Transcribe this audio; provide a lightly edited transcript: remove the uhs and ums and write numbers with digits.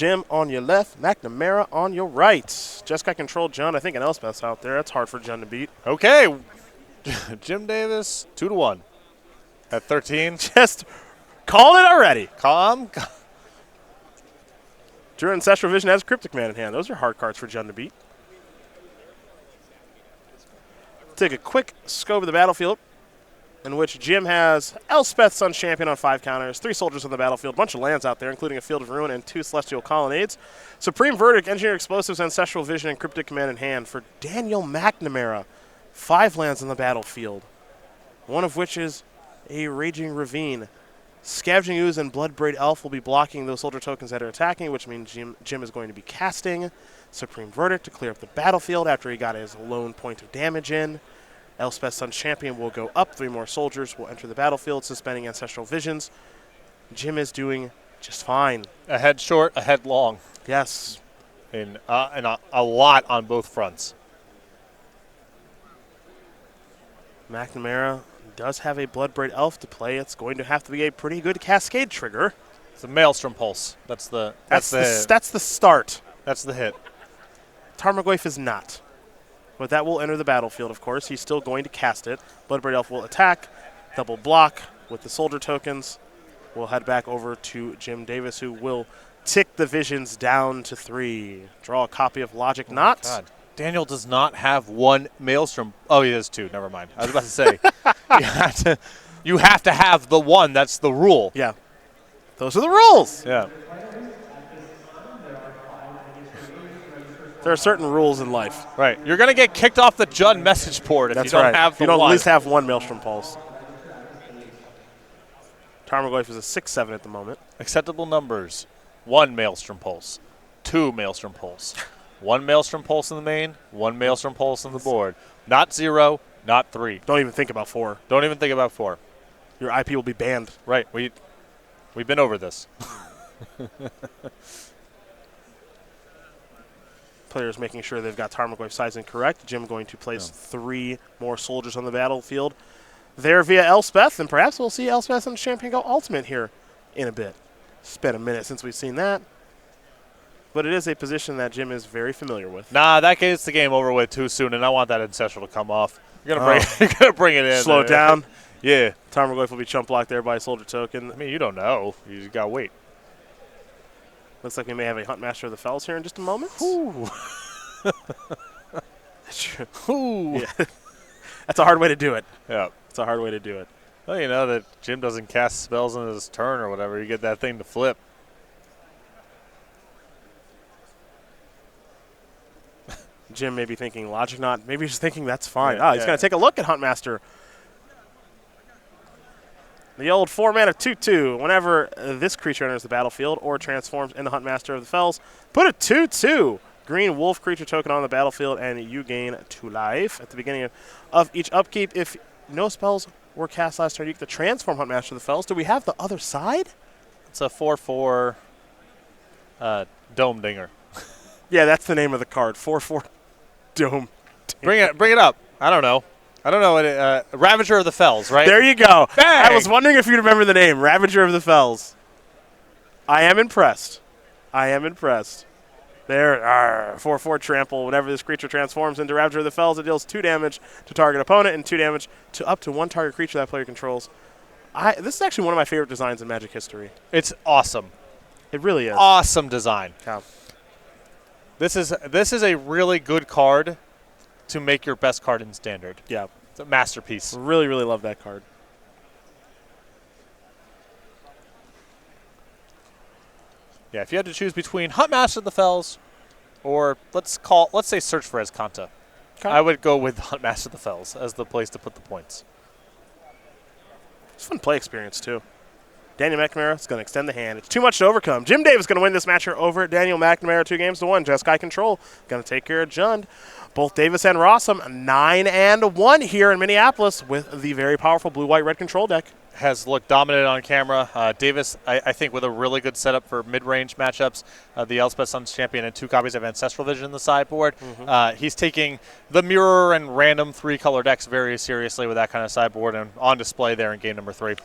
Jim on your left, McNamara on your right. Just got control, John. I think an Elspeth's out there. That's hard for John to beat. Okay. Jim Davis, 2-1 at 13. Just called it already. Calm. Drew Ancestral Vision has Cryptic Man in hand. Those are hard cards for John to beat. Take a quick scope of the battlefield, in which Jim has Elspeth, Sun Champion on 5 counters, 3 soldiers on the battlefield, a bunch of lands out there, including a Field of Ruin and 2 Celestial Colonnades. Supreme Verdict, Engineer Explosives, Ancestral Vision, and Cryptic Command in hand for Daniel McNamara. 5 lands on the battlefield, one of which is a Raging Ravine. Scavenging Ooze and Bloodbraid Elf will be blocking those soldier tokens that are attacking, which means Jim is going to be casting Supreme Verdict to clear up the battlefield after he got his lone point of damage in. Elspeth, Sun Champion will go up. 3 more soldiers will enter the battlefield, suspending Ancestral Visions. Jim is doing just fine. A head short, a head long. Yes. And a lot on both fronts. McNamara does have a Bloodbraid Elf to play. It's going to have to be a pretty good Cascade trigger. It's a Maelstrom Pulse. That's the start. That's the hit. Tarmogoyf is not. But that will enter the battlefield, of course. He's still going to cast it. Bloodbraid Elf will attack, double block with the soldier tokens. We'll head back over to Jim Davis, who will tick the visions down to 3. Draw a copy of Logic Knot. God. Daniel does not have 1 Maelstrom. Oh, he has 2. Never mind. I was about to say, you have to have the 1. That's the rule. Yeah. Those are the rules. Yeah. There are certain rules in life. Right. You're going to get kicked off the Judd message board if you don't have the 1. You don't at least have 1 Maelstrom Pulse. Tarmogoyf is a 6-7 at the moment. Acceptable numbers. 1 Maelstrom Pulse. 2 Maelstrom Pulse. 1 Maelstrom Pulse in the main, 1 Maelstrom Pulse on the board. Not 0, not 3. Don't even think about 4. Don't even think about 4. Your IP will be banned. Right. We've been over this. Players making sure they've got Tarmogoyf sizing correct. Jim going to place 3 more soldiers on the battlefield there via Elspeth, and perhaps we'll see Elspeth and Champion go ultimate here in a bit. It's been a minute since we've seen that. But it is a position that Jim is very familiar with. Nah, that gets the game over with too soon, and I want that Ancestral to come off. You're gonna bring it in. Slow it down. Yeah. Tarmogoyf will be chump blocked there by a soldier token. I mean, you don't know. You just gotta wait. Looks like we may have a Huntmaster of the Fells here in just a moment. Ooh. Ooh. Yeah. That's a hard way to do it. Yeah. It's a hard way to do it. Well, you know that Jim doesn't cast spells in his turn or whatever. You get that thing to flip. Jim may be thinking Logic Knot. Maybe he's thinking that's fine. Yeah, He's going to take a look at Huntmaster. The old 4-mana 2/2. Whenever this creature enters the battlefield or transforms into Huntmaster of the Fells, put a 2/2 green wolf creature token on the battlefield, and you gain 2 life. At the beginning of each upkeep, if no spells were cast last turn, you get to transform Huntmaster of the Fells. Do we have the other side? It's a 4/4 Dome Dinger. Yeah, that's the name of the card. 4/4 Dome. Bring it up. I don't know. Ravager of the Fells, right? There you go. Bang! I was wondering if you'd remember the name. Ravager of the Fells. I am impressed. There, 4/4 trample. Whenever this creature transforms into Ravager of the Fells, it deals 2 damage to target opponent and 2 damage to up to 1 target creature that player controls. This is actually one of my favorite designs in Magic history. It's awesome. It really is. Awesome design. Yeah. This is a really good card to make your best card in Standard. Yeah. It's a masterpiece. Really, really love that card. Yeah, if you had to choose between Huntmaster of the Fells or let's say Search for Azcanta, I would go with Huntmaster of the Fells as the place to put the points. It's a fun play experience, too. Daniel McNamara is going to extend the hand. It's too much to overcome. Jim Davis going to win this match here over Daniel McNamara 2-1. Jeskai Control going to take care of Jund. Both Davis and Rossum 9-1 here in Minneapolis with the very powerful blue-white-red control deck. Has looked dominant on camera. Davis, I think, with a really good setup for mid-range matchups. The Elspeth Suns champion and 2 copies of Ancestral Vision in the sideboard. He's taking the mirror and random 3-color decks very seriously with that kind of sideboard and on display there in game number 3.